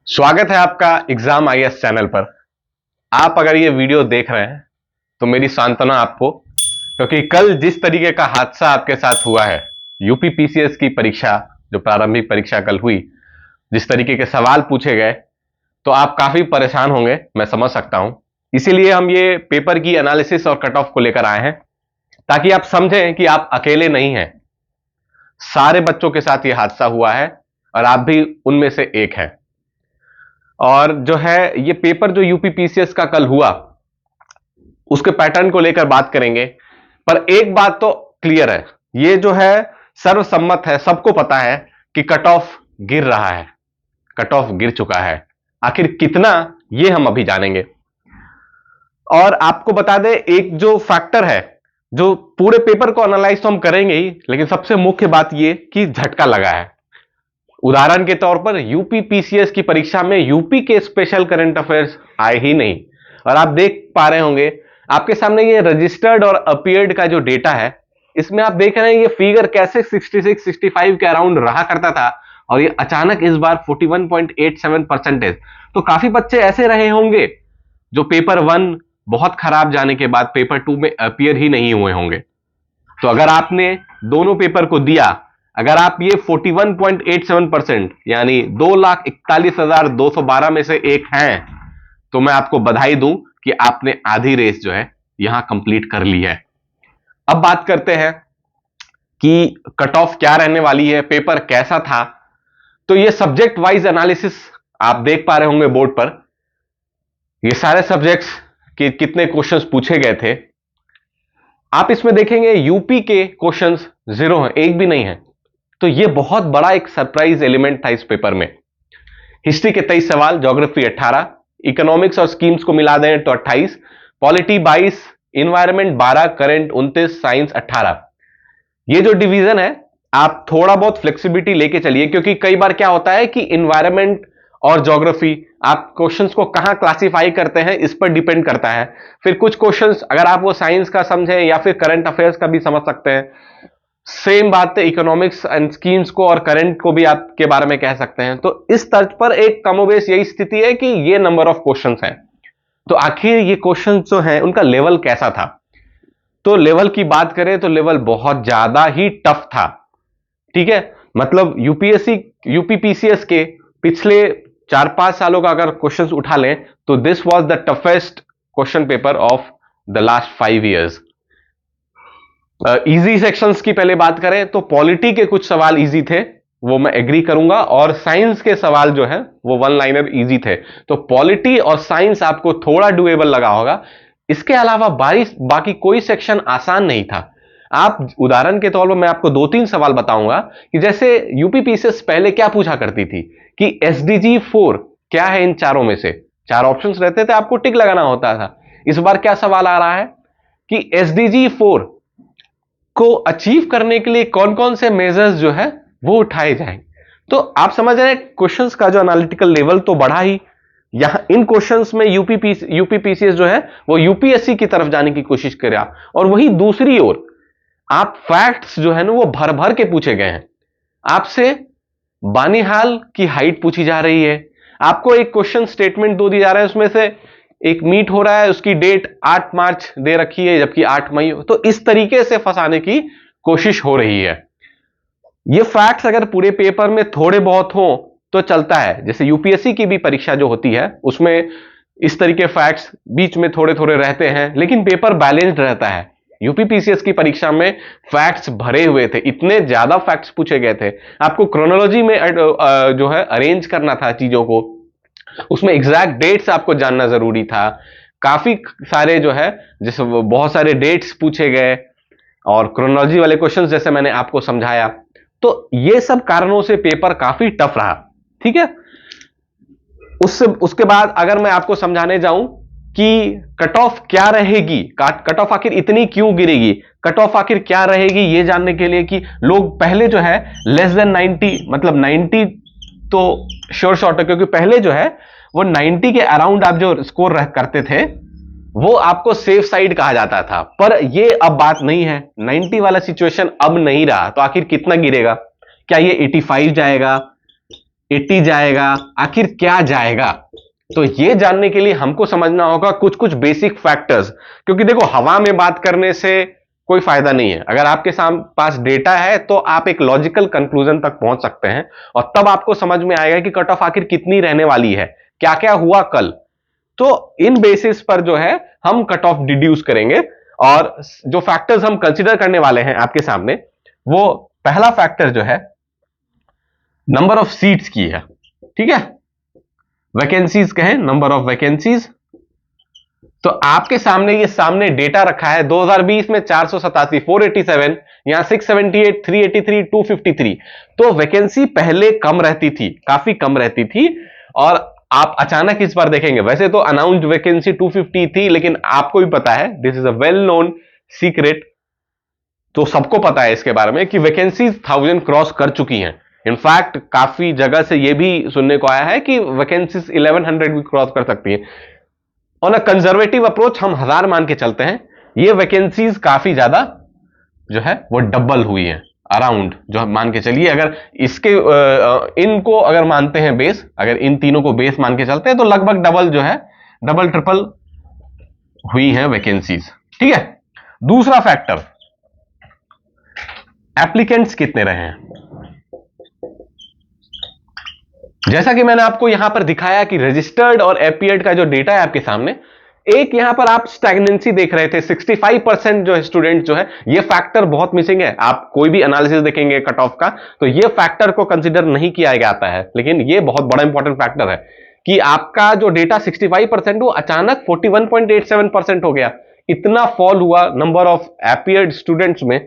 स्वागत है आपका एग्जाम आईएएस चैनल पर। आप अगर ये वीडियो देख रहे हैं तो मेरी सांत्वना आपको, क्योंकि कल जिस तरीके का हादसा आपके साथ हुआ है, यूपी पीसीएस की परीक्षा, जो प्रारंभिक परीक्षा कल हुई, जिस तरीके के सवाल पूछे गए, तो आप काफी परेशान होंगे, मैं समझ सकता हूं। इसीलिए हम ये पेपर की एनालिसिस और कट ऑफ को लेकर आए हैं, ताकि आप समझें कि आप अकेले नहीं हैं। सारे बच्चों के साथ ये हादसा हुआ है और आप भी उनमें से एक हैं। और जो है ये पेपर जो यूपी पीसीएस का कल हुआ, उसके पैटर्न को लेकर बात करेंगे। पर एक बात तो क्लियर है, ये जो है सर्वसम्मत है, सबको पता है कि कट ऑफ गिर रहा है, कट ऑफ गिर चुका है। आखिर कितना, ये हम अभी जानेंगे। और आपको बता दें, एक जो फैक्टर है, जो पूरे पेपर को एनालाइज तो हम करेंगे ही, लेकिन सबसे मुख्य बात ये कि झटका लगा है। उदाहरण के तौर पर यूपी पीसीएस की परीक्षा में यूपी के स्पेशल करंट अफेयर्स आए ही नहीं। और आप देख पा रहे होंगे आपके सामने ये रजिस्टर्ड और अपीयर्ड का जो डेटा है, इसमें आप देख रहे हैं ये फिगर कैसे 66 65 के अराउंड रहा करता था, और ये अचानक इस बार 41.87%। तो काफी बच्चे ऐसे रहे होंगे जो पेपर 1 बहुत खराब जाने के बाद पेपर 2 में अपीयर ही नहीं हुए होंगे। तो अगर आपने दोनों पेपर को दिया, अगर आप ये 41.87% यानी 2,41,212 में से एक हैं, तो मैं आपको बधाई दूं कि आपने आधी रेस जो है यहां कंप्लीट कर ली है। अब बात करते हैं कि कट ऑफ क्या रहने वाली है, पेपर कैसा था। तो ये सब्जेक्ट वाइज एनालिसिस आप देख पा रहे होंगे बोर्ड पर। ये सारे सब्जेक्ट्स के कितने क्वेश्चंस पूछे गए थे आप इसमें देखेंगे। यूपी के क्वेश्चंस 0 हैं, एक भी नहीं है। तो ये बहुत बड़ा एक सरप्राइज एलिमेंट था इस पेपर में। हिस्ट्री के 23 सवाल, ज्योग्राफी 18, इकोनॉमिक्स और स्कीम्स को मिला दें तो 28, पॉलिटी 22, इन्वायरमेंट 12, करंट 29, साइंस 18। ये जो डिवीजन है, आप थोड़ा बहुत फ्लेक्सिबिलिटी लेके चलिए, क्योंकि कई बार क्या होता है कि इन्वायरमेंट और ज्योग्राफी आप क्वेश्चंस को कहां क्लासिफाई करते हैं, इस पर डिपेंड करता है। फिर कुछ क्वेश्चंस अगर आप वो साइंस का समझें या फिर करंट अफेयर्स का भी समझ सकते हैं। सेम बात है इकोनॉमिक्स एंड स्कीम्स को और करंट को भी आपके बारे में कह सकते हैं। तो इस तर्ज पर एक कमोबेश यही स्थिति है कि ये नंबर ऑफ क्वेश्चंस हैं। तो आखिर ये क्वेश्चंस जो हैं उनका लेवल कैसा था। तो लेवल की बात करें तो लेवल बहुत ज्यादा ही टफ था। ठीक है, मतलब यूपी पीसीएस के पिछले 4-5 सालों का अगर क्वेश्चंस उठा लें तो this was the toughest question paper of the last 5 years. Easy sections की पहले बात करें तो पॉलिटी के कुछ सवाल इजी थे, वो मैं एग्री करूंगा, और साइंस के सवाल जो है वो 1 लाइनर इजी थे। तो पॉलिटी और साइंस आपको थोड़ा डुएबल लगा होगा। इसके अलावा बाकी कोई सेक्शन आसान नहीं था। आप उदाहरण के तौर पर मैं आपको 2-3 सवाल बताऊंगा कि जैसे यूपी पीसीएस पहले क्या पूछा करती थी कि एसडीजी 4 क्या है। इन चारों में से 4 ऑप्शंस रहते थे, आपको टिक लगाना होता था। इस बार क्या सवाल आ रहा है कि एसडीजी 4 को अचीव करने के लिए कौन कौन से मेजर्स जो है वो उठाए जाएं। तो आप समझ रहे हैं क्वेश्चंस का जो एनालिटिकल लेवल तो बढ़ा ही। यहां इन क्वेश्चंस में यूपी पीसीएस जो है वो यूपीएससी की तरफ जाने की कोशिश कर रहा, और वहीं दूसरी ओर आप फैक्ट्स जो है ना वो भर भर के पूछे गए हैं। आपसे बानिहाल की हाइट पूछी जा रही है, आपको एक क्वेश्चन स्टेटमेंट दो दी जा रहा है, उसमें से एक मीट हो रहा है, उसकी डेट 8 मार्च दे रखी है जबकि 8 मई। तो इस तरीके से फंसाने की कोशिश हो रही है। ये फैक्ट्स अगर पूरे पेपर में थोड़े बहुत हो तो चलता है। जैसे यूपीएससी की भी परीक्षा जो होती है उसमें इस तरीके फैक्ट्स बीच में थोड़े थोड़े रहते हैं, लेकिन पेपर बैलेंस्ड रहता है। यूपी पीसीएस की परीक्षा में फैक्ट्स भरे हुए थे, इतने ज्यादा फैक्ट्स पूछे गए थे। आपको क्रोनोलॉजी में जो है अरेंज करना था चीजों को, उसमें एग्जैक्ट डेट्स आपको जानना जरूरी था। काफी सारे जो है जैसे बहुत सारे डेट्स पूछे गए और क्रोनोलॉजी वाले क्वेश्चंस जैसे मैंने आपको समझाया। तो ये सब कारणों से पेपर काफी टफ रहा। ठीक है, उसके बाद अगर मैं आपको समझाने जाऊं कि कट ऑफ क्या रहेगी, कट ऑफ आखिर इतनी क्यों गिरेगी, कट ऑफ आखिर क्या रहेगी, ये जानने के लिए कि लोग पहले जो है लेस देन 90, मतलब 90 तो श्योर शॉर्ट है, क्योंकि पहले जो है वो 90 के अराउंड आप जो स्कोर करते थे वो आपको सेफ साइड कहा जाता था। पर ये अब बात नहीं है, 90 वाला सिचुएशन अब नहीं रहा। तो आखिर कितना गिरेगा, क्या ये 85 जाएगा 80 जाएगा, आखिर क्या जाएगा? तो ये जानने के लिए हमको समझना होगा कुछ कुछ बेसिक फैक्टर्स, क्योंकि देखो हवा में बात करने से कोई फायदा नहीं है। अगर आपके पास डेटा है तो आप एक लॉजिकल कंक्लूजन तक पहुंच सकते हैं और तब आपको समझ में आएगा कि कट ऑफ आखिर कितनी रहने वाली है, क्या क्या हुआ कल। तो इन बेसिस पर जो है हम कट ऑफ डिड्यूस करेंगे और जो फैक्टर्स हम कंसीडर करने वाले हैं आपके सामने, वो पहला फैक्टर जो है नंबर ऑफ सीट्स की है। ठीक है, वैकेंसीज कहें, नंबर ऑफ वैकेंसीज। तो आपके सामने ये सामने डेटा रखा है 2020 में 487, 487, यहां 678, 383, 253। तो वैकेंसी पहले कम रहती थी, काफी कम रहती थी, और आप अचानक इस बार देखेंगे, वैसे तो अनाउंस्ड वैकेंसी 250 थी, लेकिन आपको भी पता है, this is a well known secret, तो सबको पता है इसके बारे में कि वैकेंसीज 1000 क्रॉस कर चुकी हैं। इनफैक्ट काफी जगह से यह भी सुनने को आया है कि वैकेंसीज 1100 भी क्रॉस कर सकती हैं। ऑन अ कंजर्वेटिव अप्रोच हम 1000 मान के चलते हैं, ये वैकेंसीज काफी ज्यादा जो है वो डबल हुई है अराउंड, जो हम मान के चलिए। अगर इसके इनको अगर मानते हैं बेस, अगर इन तीनों को बेस मान के चलते हैं, तो लगभग डबल जो है, डबल ट्रिपल हुई है वैकेंसीज। ठीक है, दूसरा फैक्टर, एप्लीकेंट्स कितने रहे हैं। जैसा कि मैंने आपको यहां पर दिखाया कि रजिस्टर्ड और अपीयर्ड का जो डेटा है आपके सामने, एक यहां पर आप स्टैग्नेंसी देख रहे थे, 65% जो स्टूडेंट जो है, ये फैक्टर बहुत मिसिंग है। आप कोई भी एनालिसिस देखेंगे कट ऑफ का, तो ये फैक्टर को कंसीडर नहीं किया जाता है, लेकिन ये बहुत बड़ा इंपॉर्टेंट फैक्टर है कि आपका जो डेटा 65% वो अचानक 41.87% हो गया। इतना फॉल हुआ नंबर ऑफ अपीयर्ड स्टूडेंट्स में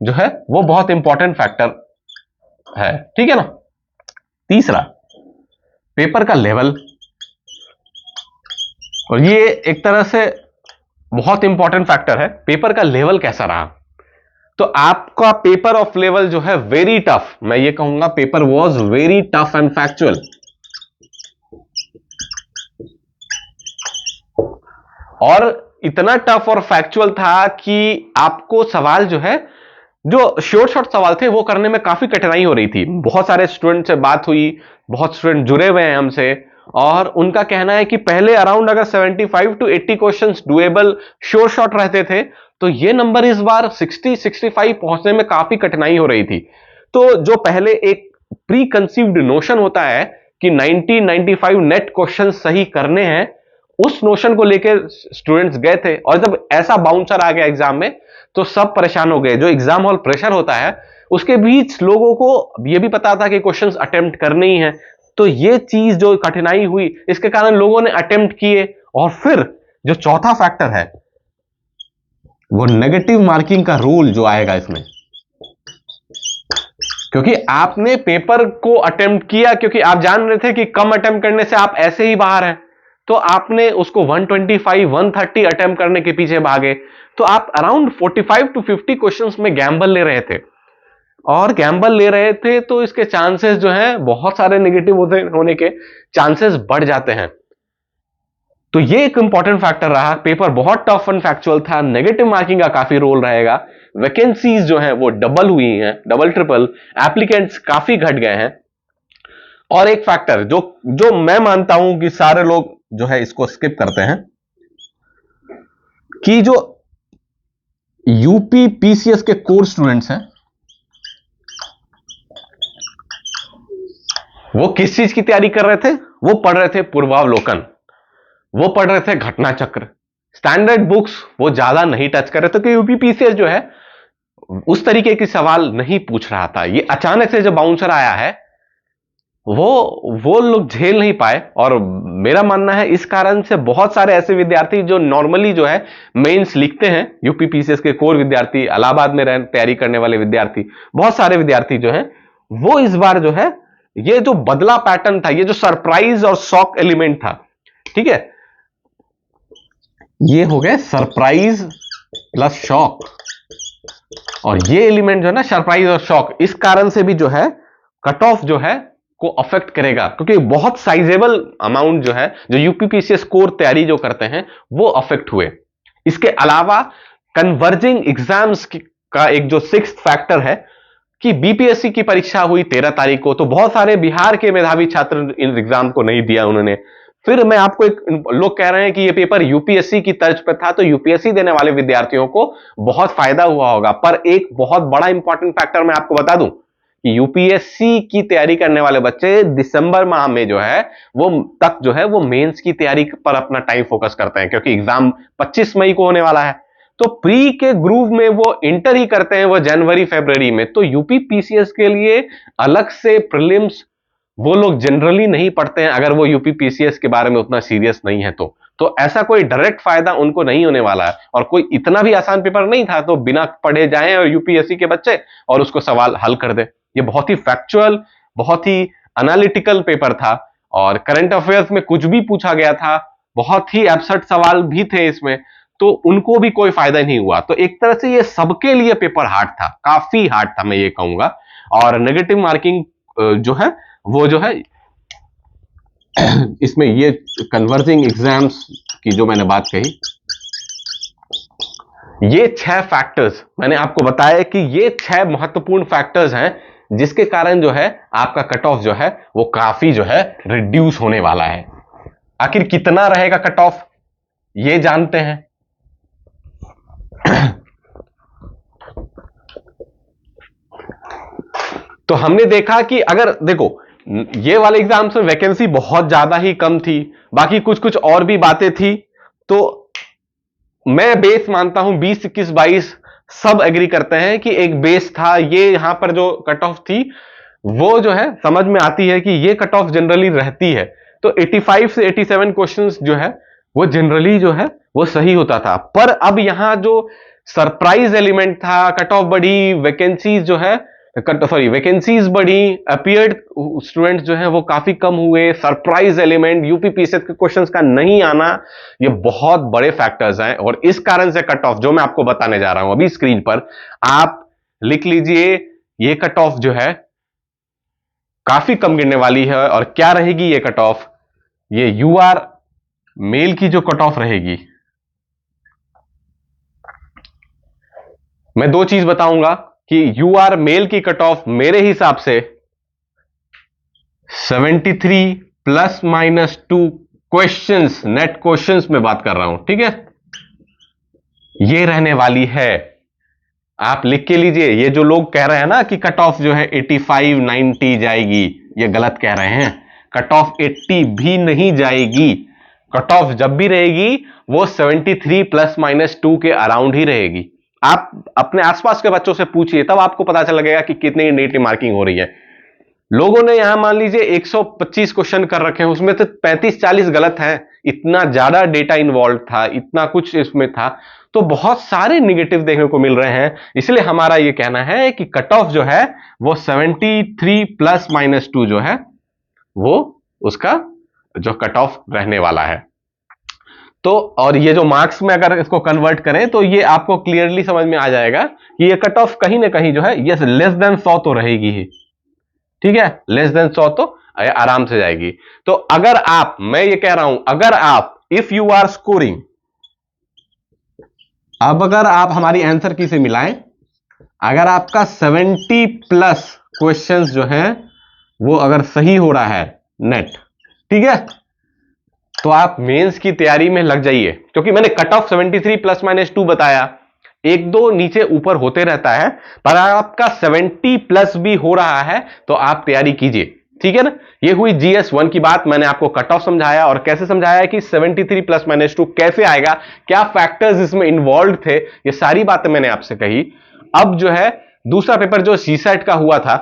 जो है, वो बहुत इंपॉर्टेंट फैक्टर है। ठीक है ना। तीसरा, पेपर का लेवल, और ये एक तरह से बहुत इंपॉर्टेंट फैक्टर है, पेपर का लेवल कैसा रहा। तो आपका पेपर ऑफ लेवल जो है वेरी टफ, मैं ये कहूंगा paper was very tough and factual. और इतना टफ और फैक्चुअल था कि आपको सवाल जो है, जो शॉर्ट सवाल थे, वो करने में काफी कठिनाई हो रही थी। बहुत सारे स्टूडेंट से बात हुई, बहुत स्टूडेंट जुड़े हुए हैं हमसे, और उनका कहना है कि पहले अराउंड अगर 75 टू 80 क्वेश्चंस डुएबल शॉर्ट रहते थे, तो ये नंबर इस बार 60-65 पहुंचने में काफी कठिनाई हो रही थी। तो जो पहले एक प्री कंसीव्ड नोशन होता है कि 90-95 नेट क्वेश्चन सही करने हैं, उस नोशन को लेकर स्टूडेंट्स गए थे, और जब ऐसा बाउंसर आ गया एग्जाम में, तो सब परेशान हो गए। जो एग्जाम हॉल प्रेशर होता है, उसके बीच लोगों को यह भी पता था कि क्वेश्चंस अटेम्प्ट करने ही है, तो ये चीज जो कठिनाई हुई, इसके कारण लोगों ने अटेम्प्ट किए। और फिर जो चौथा फैक्टर है, वो नेगेटिव मार्किंग का रूल जो आएगा इसमें, क्योंकि आपने पेपर को अटेम्प्ट किया, क्योंकि आप जान रहे थे कि कम अटेम्प्ट करने से आप ऐसे ही बाहर हैं, तो आपने उसको 125-130 अटेम्प्ट करने के पीछे भागे, तो आप अराउंड 45 टू 50 क्वेश्चंस में गैम्बल ले रहे थे। और गैम्बल ले रहे थे तो इसके चांसेस जो है, बहुत सारे नेगेटिव होने के चांसेस बढ़ जाते हैं। तो ये एक इंपॉर्टेंट फैक्टर रहा। पेपर बहुत टफ एंड फैक्चुअल था, नेगेटिव मार्किंग का काफी रोल रहेगा, वैकेंसीज जो है वो डबल हुई हैं, डबल ट्रिपल, एप्लीकेंट्स काफी घट गए हैं। और एक फैक्टर जो जो मैं मानता हूं कि सारे लोग जो है इसको स्किप करते हैं, कि जो यूपी पीसीएस के कोर स्टूडेंट्स हैं, वो किस चीज की तैयारी कर रहे थे, वो पढ़ रहे थे पूर्वावलोकन, वो पढ़ रहे थे घटना चक्र, स्टैंडर्ड बुक्स वो ज्यादा नहीं टच कर रहे थे, क्योंकि यूपी पीसीएस जो है उस तरीके की सवाल नहीं पूछ रहा था। ये अचानक से जब बाउंसर आया है, वो लोग झेल नहीं पाए। और मेरा मानना है इस कारण से बहुत सारे ऐसे विद्यार्थी जो नॉर्मली जो है मेंस लिखते हैं, यूपी पीसीएस के कोर विद्यार्थी, इलाहाबाद में तैयारी करने वाले विद्यार्थी, बहुत सारे विद्यार्थी जो हैं, वो इस बार जो है, ये जो बदला पैटर्न था, ये जो सरप्राइज और शॉक एलिमेंट था, ठीक है, ये हो गए सरप्राइज प्लस शॉक। और ये एलिमेंट जो है ना, सरप्राइज और शॉक, इस कारण से भी जो है कट ऑफ जो है को अफेक्ट करेगा, क्योंकि बहुत साइजेबल अमाउंट जो है, जो यूपीपीसीएस कोर तैयारी जो करते हैं, वो अफेक्ट हुए। इसके अलावा कन्वर्जिंग एग्जाम्स का एक जो सिक्स्थ फैक्टर है, कि बीपीएससी की परीक्षा हुई 13 तारीख को, तो बहुत सारे बिहार के मेधावी छात्र इन एग्जाम को नहीं दिया उन्होंने। फिर मैं आपको एक, लोग कह रहे हैं कि ये पेपर यूपीएससी की तर्ज पर था, तो यूपीएससी देने वाले विद्यार्थियों को बहुत फायदा हुआ होगा। पर एक बहुत बड़ा इंपॉर्टेंट फैक्टर मैं आपको बता दूं कि यूपीएससी की तैयारी करने वाले बच्चे दिसंबर माह में जो है वो मेंस की तैयारी पर अपना टाइम फोकस करते हैं, क्योंकि एग्जाम 25 मई को होने वाला है। तो प्री के ग्रुप में वो इंटर ही करते हैं वो जनवरी फरवरी में। तो यूपी पीसीएस के लिए अलग से प्रीलिम्स वो लोग जनरली नहीं पढ़ते हैं, अगर वो यूपी पीसीएस के बारे में उतना सीरियस नहीं है तो ऐसा कोई डायरेक्ट फायदा उनको नहीं होने वाला है। और कोई इतना भी आसान पेपर नहीं था तो बिना पढ़े जाएं और यूपीएससी के बच्चे और उसको सवाल हल कर दे। ये बहुत ही फैक्चुअल, बहुत ही एनालिटिकल पेपर था, और करंट अफेयर्स में कुछ भी पूछा गया था, बहुत ही एब्सर्ड सवाल भी थे इसमें, तो उनको भी कोई फायदा नहीं हुआ। तो एक तरह से ये सबके लिए पेपर हार्ड था, काफी हार्ड था मैं ये कहूंगा। और नेगेटिव मार्किंग जो है वो जो है इसमें ये कन्वर्जिंग एग्जाम्स की जो मैंने बात कही, ये 6 फैक्टर्स मैंने आपको बताया कि ये 6 महत्वपूर्ण फैक्टर्स हैं जिसके कारण जो है आपका कट ऑफ जो है वो काफी जो है रिड्यूस होने वाला है। आखिर कितना रहेगा कट ऑफ ये जानते हैं। तो हमने देखा कि अगर देखो ये वाले एग्जाम्स में वैकेंसी बहुत ज्यादा ही कम थी, बाकी कुछ कुछ और भी बातें थी, तो मैं बेस मानता हूं 20, 21, 22 सब एग्री करते हैं कि एक बेस था। ये यहां पर जो कट ऑफ थी वो जो है समझ में आती है कि ये कट ऑफ जनरली रहती है। तो 85 से 87 क्वेश्चंस जो है वो जनरली जो है वो सही होता था। पर अब यहां जो सरप्राइज एलिमेंट था, कट ऑफ बढ़ी, वैकेंसीज जो है वैकेंसीज बढ़ी, अपीयर्ड स्टूडेंट्स जो है वो काफी कम हुए, सरप्राइज एलिमेंट, यूपीपीसीएस के क्वेश्चंस का नहीं आना, ये बहुत बड़े फैक्टर्स हैं। और इस कारण से कट ऑफ जो मैं आपको बताने जा रहा हूं अभी स्क्रीन पर आप लिख लीजिए, ये कट ऑफ जो है काफी कम गिरने वाली है। और क्या रहेगी ये कट ऑफ? ये यूआर मेल की जो कट ऑफ रहेगी, मैं 2 चीज बताऊंगा कि यूआर मेल की कट ऑफ मेरे हिसाब से 73 plus minus 2 questions, net questions में बात कर रहा हूं, ठीक है, ये रहने वाली है। आप लिख के लीजिए। ये जो लोग कह रहे हैं ना कि कट ऑफ जो है 85 90 जाएगी, ये गलत कह रहे हैं। कट ऑफ 80 भी नहीं जाएगी। कट ऑफ जब भी रहेगी वो 73 प्लस माइनस 2 के अराउंड ही रहेगी। आप अपने आसपास के बच्चों से पूछिए, तब आपको पता चल लगेगा कि कितनी नेगेटिव मार्किंग हो रही है। लोगों ने यहां मान लीजिए 125 क्वेश्चन कर रखे हैं, उसमें तो 35-40 गलत हैं। इतना ज्यादा डेटा इन्वॉल्व था, इतना कुछ इसमें था, तो बहुत सारे नेगेटिव देखने को मिल रहे हैं। इसलिए हमारा यह कहना है कि कट ऑफ जो है वो 73 प्लस माइनस 2 जो है वो उसका जो कट ऑफ रहने वाला है। तो और ये जो मार्क्स में अगर इसको कन्वर्ट करें तो ये आपको क्लियरली समझ में आ जाएगा कि ये कट ऑफ कहीं ना कहीं जो है ये लेस देन 100 तो रहेगी ही, ठीक है, लेस देन 100 तो आराम से जाएगी। तो अगर आप, मैं ये कह रहा हूं, अगर आप इफ यू आर स्कोरिंग, अब अगर आप हमारी आंसर की से मिलाएं, अगर आपका 70 प्लस क्वेश्चंस जो है वो अगर सही हो रहा है नेट, ठीक है, तो आप मेंस की तैयारी में लग जाइए। क्योंकि मैंने कट ऑफ 73 प्लस माइनस 2 बताया, 1-2 नीचे ऊपर होते रहता है, पर आपका 70 प्लस भी हो रहा है तो आप तैयारी कीजिए, ठीक है ना। ये हुई जीएस 1 की बात। मैंने आपको कट ऑफ समझाया और कैसे समझाया कि 73 प्लस माइनस 2 कैसे आएगा, क्या फैक्टर्स इसमें इन्वॉल्व थे, ये सारी बातें मैंने आपसे कही। अब जो है दूसरा पेपर जो सीसैट का हुआ था,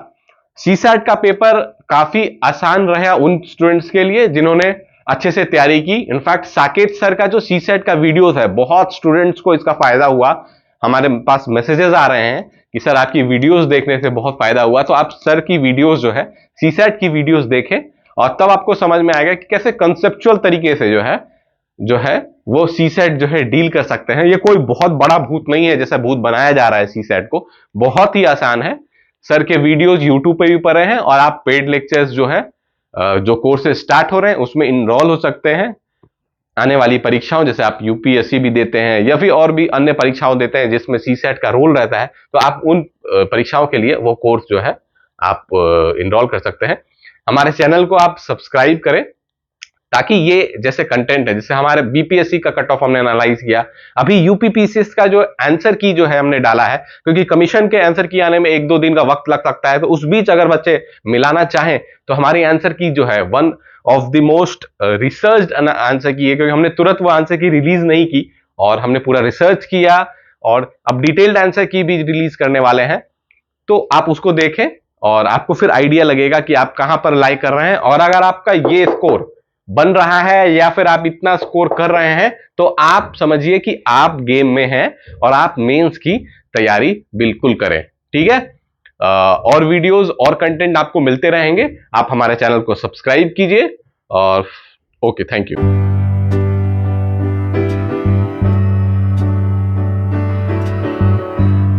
सीसैट का पेपर काफी आसान रहा उन स्टूडेंट्स के लिए जिन्होंने अच्छे से तैयारी की। इनफैक्ट साकेत सर का जो सीसैट का वीडियोस है, बहुत स्टूडेंट्स को इसका फायदा हुआ। हमारे पास मैसेजेस आ रहे हैं कि सर आपकी वीडियोस देखने से बहुत फायदा हुआ। तो आप सर की वीडियोस जो है, सीसैट की वीडियोस देखें और तब आपको समझ में आएगा कि कैसे कंसेप्चुअल तरीके से जो है वो सीसैट जो है डील कर सकते हैं। ये कोई बहुत बड़ा भूत नहीं है जैसा भूत बनाया जा रहा है सीसैट को, बहुत ही आसान है। सर के वीडियोस यूट्यूब पे भी पड़े हैं और आप पेड लेक्चर्स जो है जो कोर्सेज स्टार्ट हो रहे हैं उसमें इनरोल हो सकते हैं। आने वाली परीक्षाओं, जैसे आप यूपीएससी भी देते हैं या फिर और भी अन्य परीक्षाओं देते हैं जिसमें सीसेट का रोल रहता है, तो आप उन परीक्षाओं के लिए वो कोर्स जो है आप इनरोल कर सकते हैं। हमारे चैनल को आप सब्सक्राइब करें ताकि ये जैसे कंटेंट है, जैसे हमारे बीपीएससी का कट ऑफ हमने एनालाइज किया, अभी यूपीपीसीएस का जो आंसर की जो है हमने डाला है, क्योंकि कमीशन के आंसर की आने में 1-2 दिन का वक्त लग सकता है, तो उस बीच अगर बच्चे मिलाना चाहें तो हमारी आंसर की जो है one of the most research answer की है, क्योंकि हमने तुरंत वो आंसर की रिलीज नहीं की और हमने पूरा रिसर्च किया और अब डिटेल्ड आंसर की भी रिलीज करने वाले हैं। तो आप उसको देखें और आपको फिर आइडिया लगेगा कि आप कहां पर लाइक कर रहे हैं, और अगर आपका ये स्कोर बन रहा है या फिर आप इतना स्कोर कर रहे हैं तो आप समझिए कि आप गेम में हैं और आप मेंस की तैयारी बिल्कुल करें। ठीक है, और वीडियोस और कंटेंट आपको मिलते रहेंगे। आप हमारे चैनल को सब्सक्राइब कीजिए और ओके, थैंक यू।